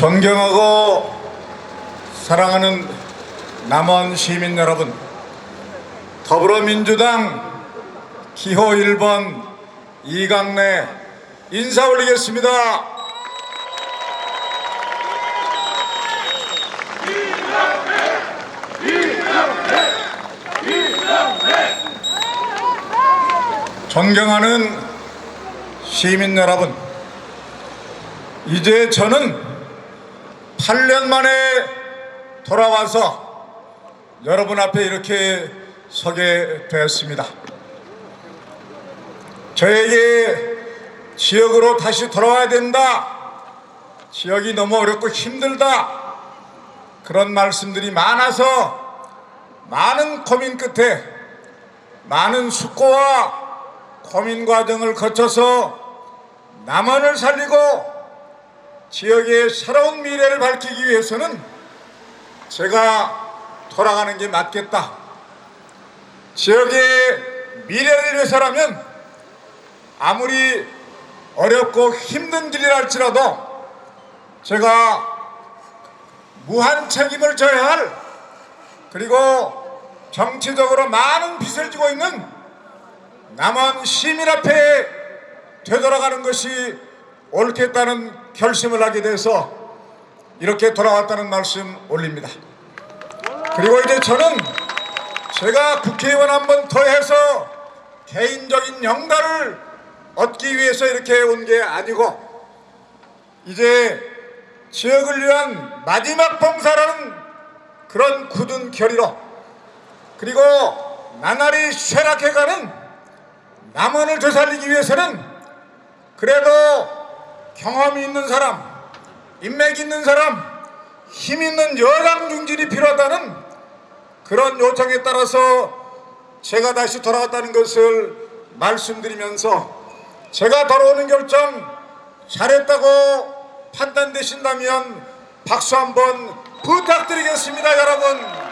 존경하고 사랑하는 남원 시민 여러분, 더불어민주당 기호 1번 이강래 인사 올리겠습니다. 존경하는 시민 여러분, 이제 저는 8년 만에 돌아와서 여러분 앞에 이렇게 서게 되었습니다. 저에게 지역으로 다시 돌아와야 된다, 지역이 너무 어렵고 힘들다, 그런 말씀들이 많아서 많은 고민 끝에 많은 숙고와 고민 과정을 거쳐서 남원을 살리고 지역의 새로운 미래를 밝히기 위해서는 제가 돌아가는 게 맞겠다. 지역의 미래를 위해서라면 아무리 어렵고 힘든 길이라 할지라도 제가 무한 책임을 져야 할, 그리고 정치적으로 많은 빚을 지고 있는 남원 시민 앞에 되돌아가는 것이 옳겠다는 결심을 하게 돼서 이렇게 돌아왔다는 말씀 올립니다. 그리고 이제 저는 제가 국회의원 한 번 더 해서 개인적인 영달을 얻기 위해서 이렇게 온 게 아니고, 이제 지역을 위한 마지막 봉사라는 그런 굳은 결의로, 그리고 나날이 쇠락해가는 남원을 되살리기 위해서는 그래도 경험이 있는 사람, 인맥 있는 사람, 힘 있는 여당 중진이 필요하다는 그런 요청에 따라서 제가 다시 돌아왔다는 것을 말씀드리면서, 제가 돌아오는 결정 잘했다고 판단되신다면 박수 한번 부탁드리겠습니다. 여러분,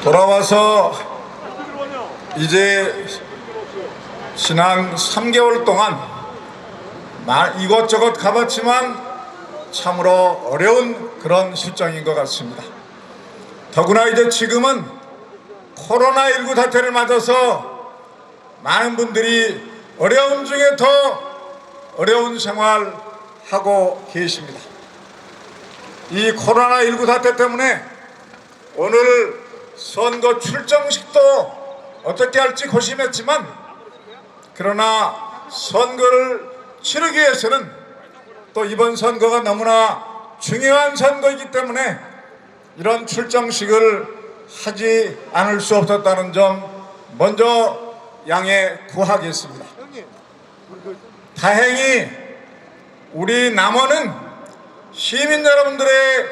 돌아와서 이제 지난 3개월 동안 이것저것 가봤지만 참으로 어려운 그런 실정인 것 같습니다. 더구나 이제 지금은 코로나19 사태를 맞아서 많은 분들이 어려움 중에 더 어려운 생활하고 계십니다. 이 코로나19 사태 때문에 오늘 선거 출정식도 어떻게 할지 고심했지만, 그러나 선거를 치르기 위해서는 또 이번 선거가 너무나 중요한 선거이기 때문에 이런 출정식을 하지 않을 수 없었다는 점 먼저 양해 구하겠습니다. 다행히 우리 남원은 시민 여러분들의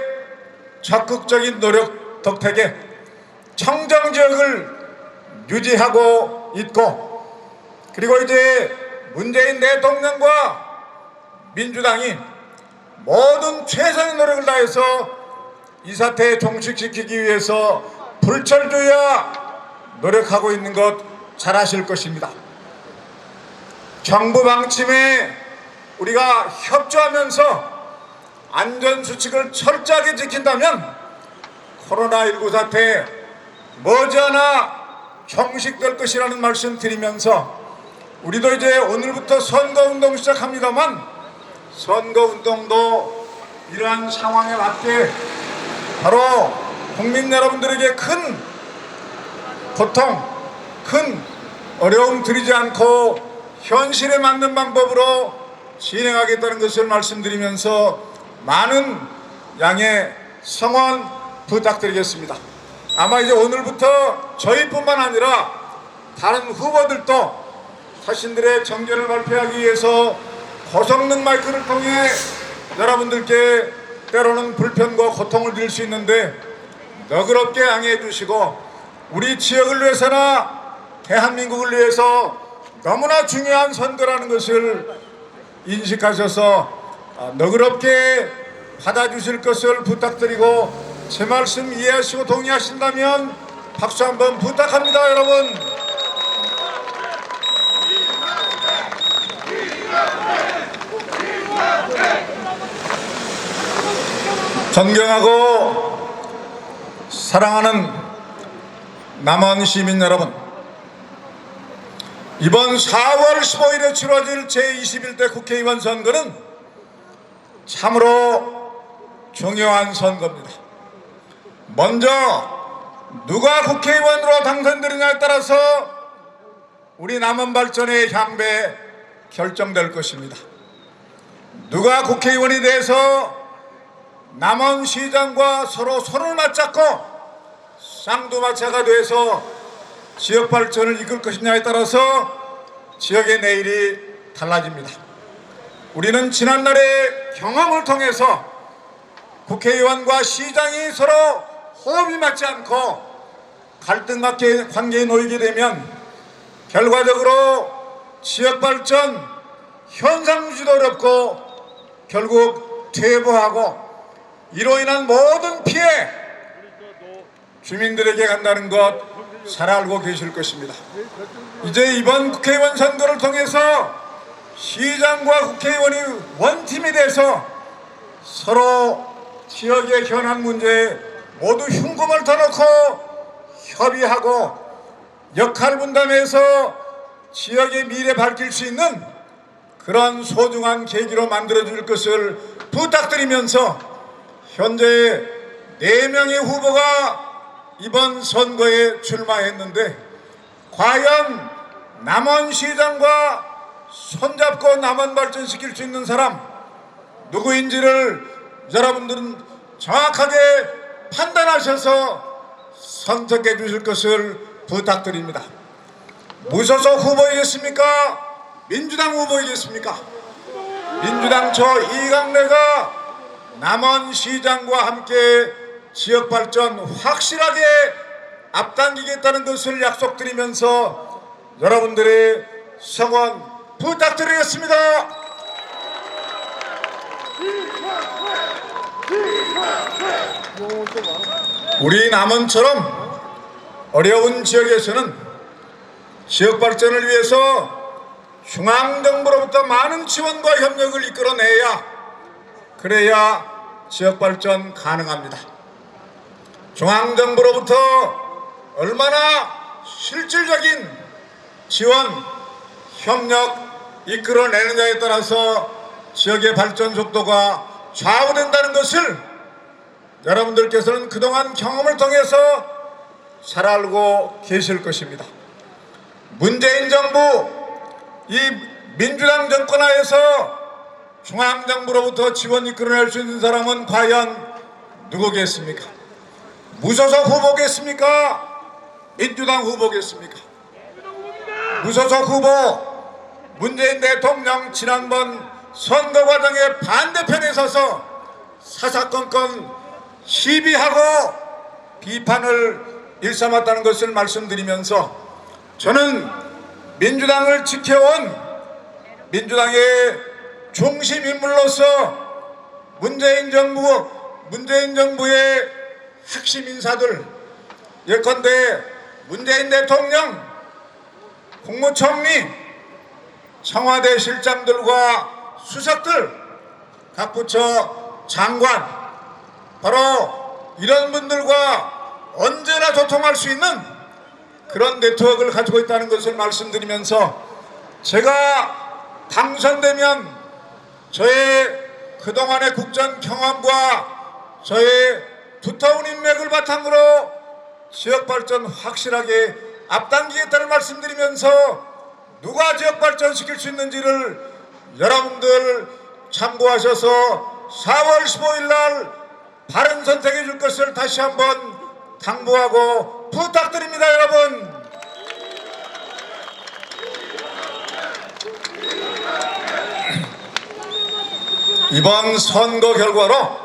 적극적인 노력 덕택에 청정지역을 유지하고 있고, 그리고 이제 문재인 대통령과 민주당이 모든 최선의 노력을 다해서 이 사태에 종식시키기 위해서 불철주야 노력하고 있는 것 잘 아실 것입니다. 정부 방침에 우리가 협조하면서 안전수칙을 철저하게 지킨다면 코로나19 사태 머지않아 종식될 것이라는 말씀 드리면서, 우리도 이제 오늘부터 선거운동 시작합니다만 선거운동도 이러한 상황에 맞게 바로 국민 여러분들에게 큰 고통, 큰 어려움 드리지 않고 현실에 맞는 방법으로 진행하겠다는 것을 말씀드리면서 많은 양해 성원 부탁드리겠습니다. 아마 이제 오늘부터 저희뿐만 아니라 다른 후보들도 자신들의 정견을 발표하기 위해서 고성능 마이크를 통해 여러분들께 때로는 불편과 고통을 드릴 수 있는데 너그럽게 양해해 주시고, 우리 지역을 위해서나 대한민국을 위해서 너무나 중요한 선거라는 것을 인식하셔서 너그럽게 받아주실 것을 부탁드리고, 제 말씀 이해하시고 동의하신다면 박수 한번 부탁합니다, 여러분. 존경하고 사랑하는 남원 시민 여러분, 이번 4월 15일에 치러질 제21대 국회의원 선거는 참으로 중요한 선거입니다. 먼저 누가 국회의원으로 당선되느냐에 따라서 우리 남원 발전의 향배 결정될 것입니다. 누가 국회의원이 돼서 남원시장과 서로 손을 맞잡고 쌍두마차가 돼서 지역 발전을 이끌 것이냐에 따라서 지역의 내일이 달라집니다. 우리는 지난날의 경험을 통해서 국회의원과 시장이 서로 호흡이 맞지 않고 갈등 관계에 놓이게 되면 결과적으로 지역 발전 현상유지도 어렵고 결국 퇴보하고 이로 인한 모든 피해 주민들에게 간다는 것 잘 알고 계실 것입니다. 이제 이번 국회의원 선거를 통해서 시장과 국회의원이 원팀이 돼서 서로 지역의 현안 문제에 모두 흉금을 터놓고 협의하고 역할 분담해서 지역의 미래 밝힐 수 있는 그런 소중한 계기로 만들어줄 것을 부탁드리면서 현재 4명의 후보가 이번 선거에 출마했는데 과연 남원시장과 손잡고 남원 발전시킬 수 있는 사람 누구인지를 여러분들은 정확하게 판단하셔서 선택해 주실 것을 부탁드립니다. 무소속 후보이겠습니까? 민주당 후보이겠습니까? 민주당 저 이강래가 남원시장과 함께 지역 발전 확실하게 앞당기겠다는 것을 약속드리면서 여러분들의 성원 부탁드리겠습니다. 우리 남원처럼 어려운 지역에서는 지역 발전을 위해서 중앙정부로부터 많은 지원과 협력을 그래야 지역 발전 가능합니다. 중앙정부로부터 얼마나 실질적인 지원, 협력 이끌어내느냐에 따라서 지역의 발전 속도가 좌우된다는 것을 여러분들께서는 그동안 경험을 통해서 잘 알고 계실 것입니다. 문재인 정부, 이 민주당 정권 하에서 중앙정부로부터 지원 이끌어낼 수 있는 사람은 과연 누구겠습니까? 무소속 후보겠습니까? 민주당 후보겠습니까? 무소속 후보 문재인 대통령 지난번 선거 과정의 반대편에 서서 사사건건 시비하고 비판을 일삼았다는 것을 말씀드리면서 저는 민주당을 지켜온 민주당의 중심 인물로서 문재인 정부의 핵심 인사들 예컨대 문재인 대통령, 국무총리, 청와대 실장들과 수석들, 각 부처 장관 바로 이런 분들과 언제나 소통할 수 있는 그런 네트워크를 가지고 있다는 것을 말씀드리면서 제가 당선되면 저의 그동안의 국정 경험과 저의 두터운 인맥을 바탕으로 지역발전 확실하게 앞당기겠다는 말씀드리면서 누가 지역발전시킬 수 있는지를 여러분들 참고하셔서 4월 15일 날 바른 선택해 줄 것을 다시 한번 당부하고 부탁드립니다. 여러분, 이번 선거 결과로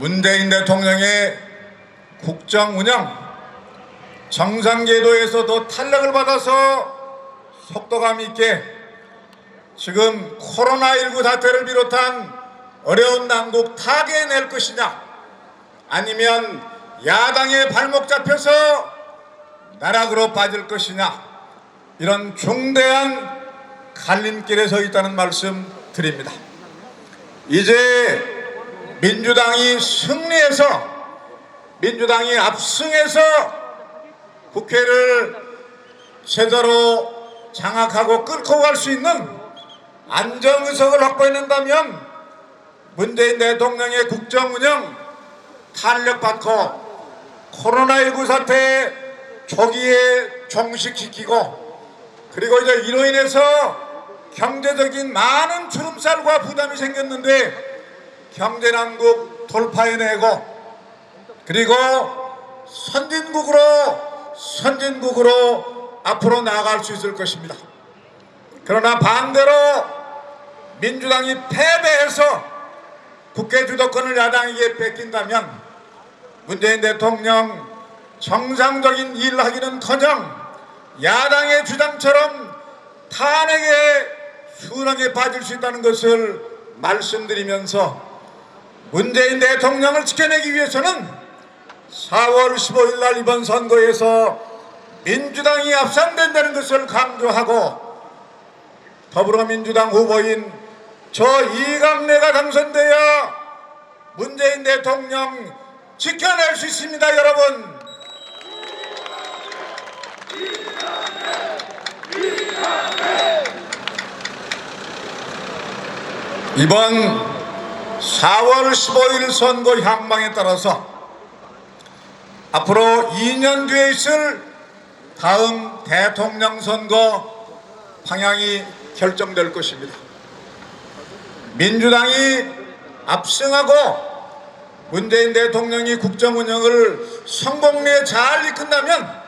문재인 대통령의 국정 운영 정상궤도에서도 탄력을 받아서 속도감 있게 지금 코로나19 사태를 비롯한 어려운 난국 타개해낼 것이냐, 아니면 야당의 발목 잡혀서 나락으로 빠질 것이냐, 이런 중대한 갈림길에 서 있다는 말씀 드립니다. 이제 민주당이 승리해서, 민주당이 압승해서 국회를 제대로 장악하고 끌고 갈 수 있는 안정의석을 확보해낸다면 문재인 대통령의 국정운영 탄력받고 코로나19 사태 초기에 종식시키고, 그리고 이제 이로 인해서 경제적인 많은 주름살과 부담이 생겼는데 경제난국 돌파해내고, 그리고 선진국으로 앞으로 나아갈 수 있을 것입니다. 그러나 반대로 민주당이 패배해서 국회 주도권을 야당에게 뺏긴다면 문재인 대통령 정상적인 일을 하기는커녕 야당의 주장처럼 탄핵에 수렁에 빠질 수 있다는 것을 말씀드리면서, 문재인 대통령을 지켜내기 위해서는 4월 15일 날 이번 선거에서 민주당이 압승된다는 것을 강조하고, 더불어민주당 후보인 저 이강래가 당선돼야 문재인 대통령 지켜낼 수 있습니다. 여러분, 이번 4월 15일 선거 향방에 따라서 앞으로 2년 뒤에 있을 다음 대통령 선거 방향이 결정될 것입니다. 민주당이 압승하고 문재인 대통령이 국정운영을 성공리에 잘 이끈다면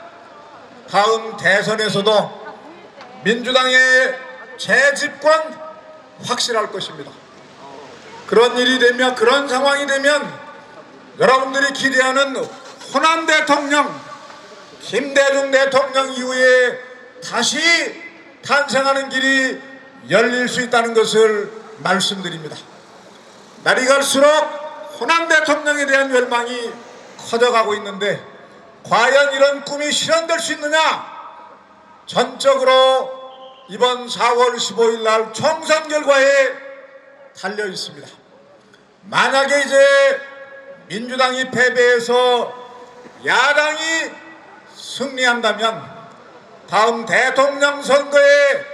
다음 대선에서도 민주당의 재집권 확실할 것입니다. 그런 일이 되면, 그런 상황이 되면 여러분들이 기대하는 호남 대통령, 김대중 대통령 이후에 다시 탄생하는 길이 열릴 수 있다는 것을 말씀드립니다. 날이 갈수록 호남 대통령에 대한 열망이 커져가고 있는데 과연 이런 꿈이 실현될 수 있느냐? 전적으로 이번 4월 15일 날 총선 결과에 달려 있습니다. 만약에 이제 민주당이 패배해서 야당이 승리한다면 다음 대통령 선거에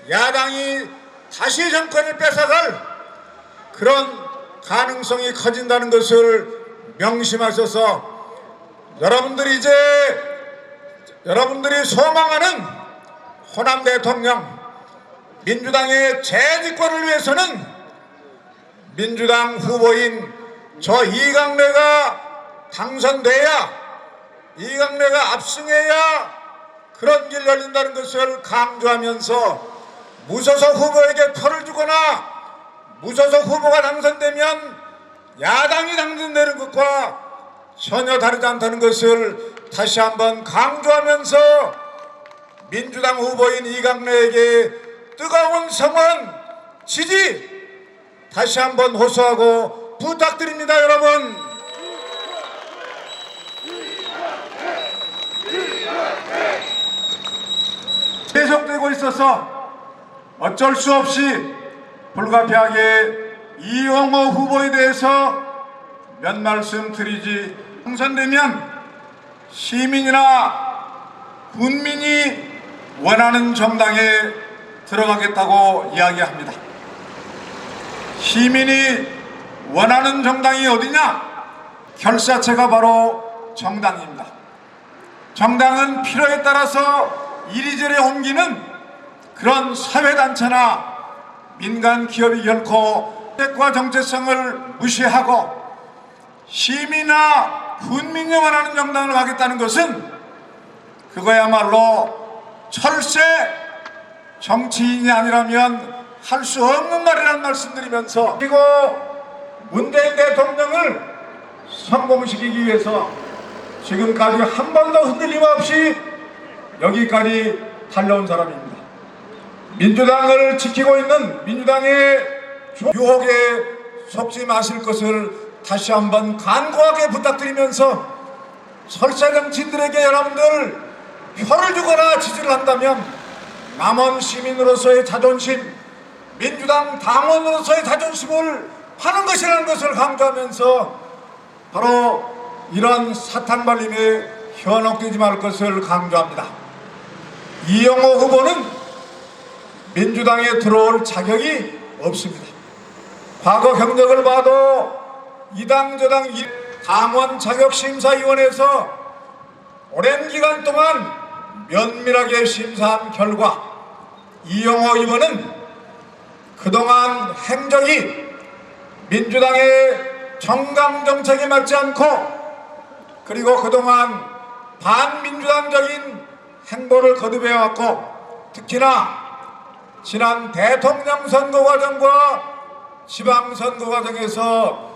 야당이 다시 정권을 뺏어갈 그런 가능성이 커진다는 것을 명심하셔서 여러분들이 소망하는 호남 대통령, 민주당의 재집권을 위해서는 민주당 후보인 저 이강래가 당선돼야, 이강래가 압승해야 그런 길 열린다는 것을 강조하면서, 무소속 후보에게 표를 주거나 무소속 후보가 당선되면 야당이 당선되는 것과 전혀 다르지 않다는 것을 다시 한번 강조하면서 민주당 후보인 이강래에게 뜨거운 성원, 지지 다시 한번 호소하고 부탁드립니다. 여러분, 계속되고 있어서 어쩔 수 없이 불가피하게 이용호 후보에 대해서 몇 말씀 드리지, 당선되면 시민이나 군민이 원하는 정당에 들어가겠다고 이야기합니다. 시민이 원하는 정당이 어디냐? 결사체가 바로 정당입니다. 정당은 필요에 따라서 이리저리 옮기는 그런 사회단체나 민간 기업이 결코 정책과 정체성을 무시하고 시민이나 군민이 원하는 정당을 하겠다는 것은 그거야말로 철새 정치인이 아니라면 할 수 없는 말이라는 말씀드리면서, 그리고 문재인 대통령을 성공시키기 위해서 지금까지 한 번도 흔들림 없이 여기까지 달려온 사람입니다. 민주당을 지키고 있는 민주당의 유혹에 속지 마실 것을 다시 한번 간곡하게 부탁드리면서 설사 정치인들에게 여러분들 표를 주거나 지지를 한다면 남원 시민으로서의 자존심, 민주당 당원으로서의 자존심을 하는 것이라는 것을 강조하면서 바로 이런 사탕발림에 현혹되지 말 것을 강조합니다. 이영호 후보는 민주당에 들어올 자격이 없습니다. 과거 경력을 봐도 이당 저당 당원 자격심사위원회에서 오랜 기간 동안 면밀하게 심사한 결과 이영호 의원은 그동안 행적이 민주당의 정강정책에 맞지 않고 그리고 그동안 반민주당적인 행보를 거듭해왔고 특히나 지난 대통령 선거 과정과 지방선거 과정에서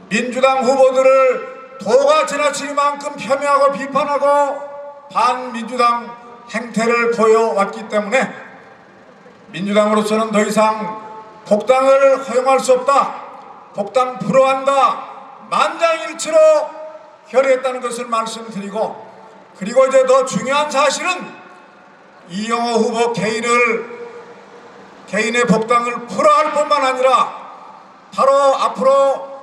민주당 후보들을 도가 지나칠 만큼 폄훼하고 비판하고 반민주당 행태를 보여왔기 때문에 민주당으로서는 더 이상 복당을 허용할 수 없다, 복당 불허한다, 만장일치로 결의했다는 것을 말씀드리고, 그리고 이제 더 중요한 사실은 이영호 후보 개인의 복당을 불허할 뿐만 아니라 바로 앞으로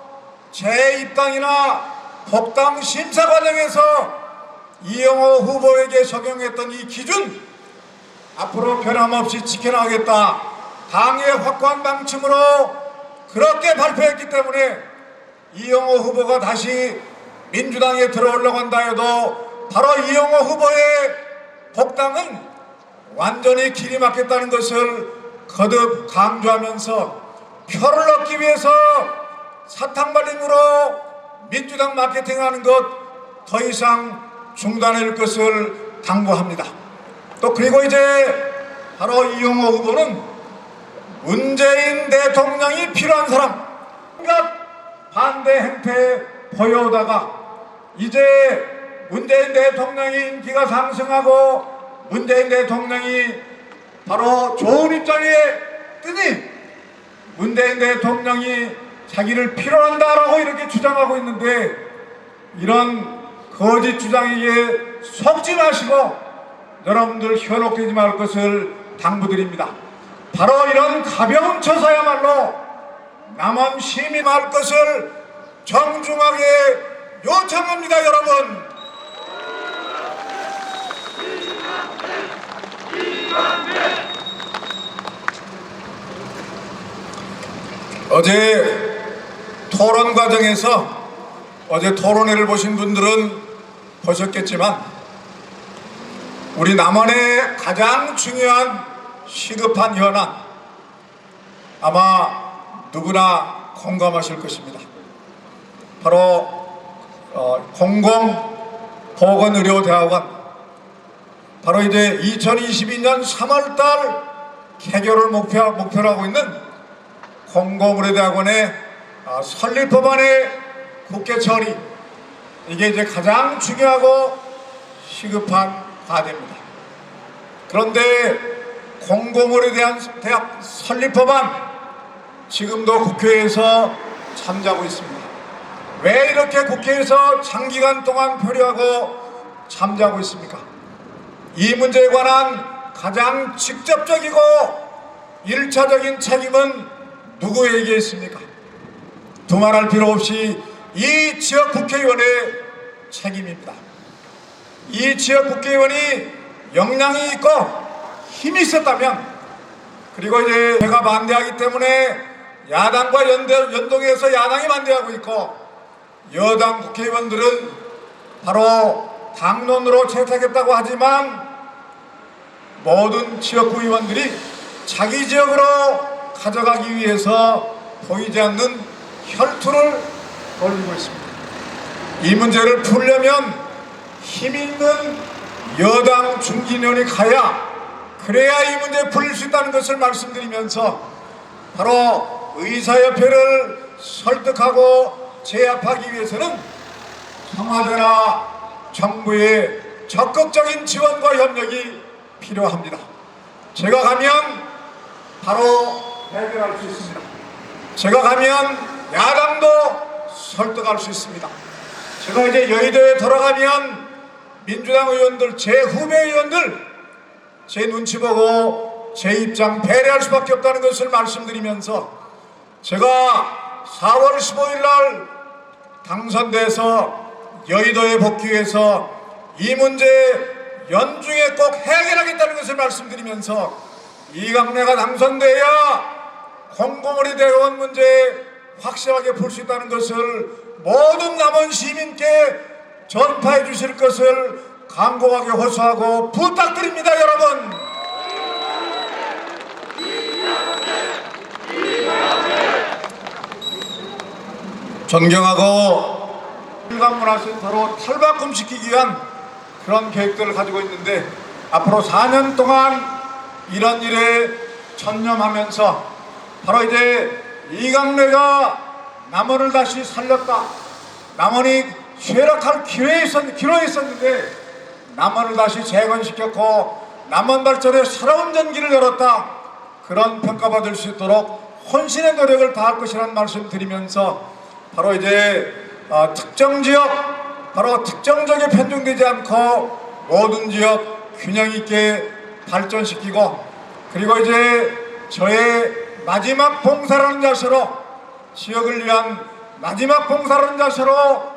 재입당이나 복당 심사 과정에서 이영호 후보에게 적용했던 이 기준 앞으로 변함없이 지켜나가겠다, 당의 확고한 방침으로 그렇게 발표했기 때문에 이영호 후보가 다시 민주당에 들어오려고 한다 해도 바로 이영호 후보의 복당은 완전히 길이 막혔다는 것을 거듭 강조하면서 표를 얻기 위해서 사탕발림으로 민주당 마케팅하는 것 더 이상 중단할 것을 당부합니다. 또 그리고 이제 바로 이영호 후보는 문재인 대통령이 필요한 사람, 온갖 반대 행태 보여오다가 이제 문재인 대통령이 인기가 상승하고 문재인 대통령이 바로 좋은 입장에 뜨니 문재인 대통령이 자기를 필요한다라고 이렇게 주장하고 있는데, 이런 거짓 주장에 속지 마시고 여러분들 현혹되지 말 것을 당부드립니다. 바로 이런 가벼운 처사야말로 남원 시민 할 것을 정중하게 요청합니다. 여러분, 어제 토론 과정에서 어제 토론회를 보신 분들은 보셨겠지만 우리 남원의 가장 중요한 시급한 현안 아마 누구나 공감하실 것입니다. 바로 공공보건의료대학원, 바로 이제 2022년 3월달 개교를 목표로 하고 있는 공공의료대학원의 설립 법안의 국회 처리, 이게 이제 가장 중요하고 시급한 과제입니다. 그런데 공공의료대학 설립 법안 지금도 국회에서 잠자고 있습니다. 왜 이렇게 국회에서 장기간 동안 표류하고 잠자고 있습니까? 이 문제에 관한 가장 직접적이고 1차적인 책임은 누구에게 있습니까? 두말할 필요 없이 이 지역 국회의원의 책임입니다. 이 지역 국회의원이 역량이 있고 힘이 있었다면, 그리고 이제 제가 반대하기 때문에 야당과 연동해서 야당이 반대하고 있고 여당 국회의원들은 바로 당론으로 채택했다고 하지만 모든 지역구 의원들이 자기 지역으로 가져가기 위해서 보이지 않는 혈투를 벌이고 있습니다. 이 문제를 풀려면 힘 있는 여당 중진위원이 가야, 그래야 이 문제 풀릴 수 있다는 것을 말씀드리면서 바로 의사협회를 설득하고 제압하기 위해서는 청와대나 정부의 적극적인 지원과 협력이 필요합니다. 제가 가면 바로 해결할 수 있습니다. 제가 가면 야당도 설득할 수 있습니다. 제가 이제 여의도에 돌아가면 민주당 의원들, 제 후배 의원들 제 눈치 보고 제 입장 배려할 수밖에 없다는 것을 말씀드리면서, 제가 4월 15일 날 당선돼서 여의도에 복귀해서 이 문제 연중에 꼭 해결하겠다는 것을 말씀드리면서, 이강래가 당선돼야 공공물이 대원 문제 확실하게 풀 수 있다는 것을 모든 남원 시민께 전파해 주실 것을 간곡하게 호소하고 부탁드립니다. 여러분, 존경하고 일간문화센터로 탈바꿈시키기 위한 그런 계획들을 가지고 있는데, 앞으로 4년 동안 이런 일에 전념하면서 바로 이제 이강래가 남원을 다시 살렸다, 남원이 쇠락할 기로에 있었는데 남원을 다시 재건시켰고 남원 발전의 새로운 전기를 열었다, 그런 평가받을 수 있도록 혼신의 노력을 다할 것이라는 말씀 드리면서, 바로 이제 특정 지역, 바로 특정 지역에 편중되지 않고 모든 지역 균형 있게 발전시키고, 그리고 이제 저의 마지막 봉사라는 자세로, 지역을 위한 마지막 봉사라는 자세로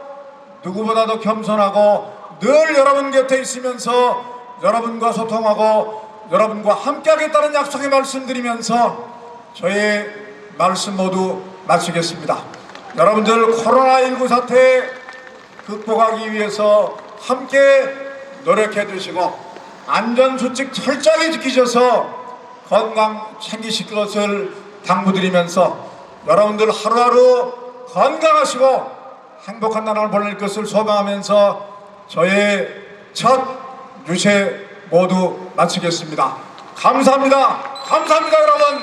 누구보다도 겸손하고 늘 여러분 곁에 있으면서 여러분과 소통하고 여러분과 함께 하겠다는 약속의 말씀드리면서 저의 말씀 모두 마치겠습니다. 여러분들 코로나19 사태 극복하기 위해서 함께 노력해 주시고 안전수칙 철저하게 지키셔서 건강 챙기실 것을 당부드리면서, 여러분들 하루하루 건강하시고 행복한 나라를 보낼 것을 소망하면서 저의 첫 유세 모두 마치겠습니다. 감사합니다. 감사합니다, 여러분.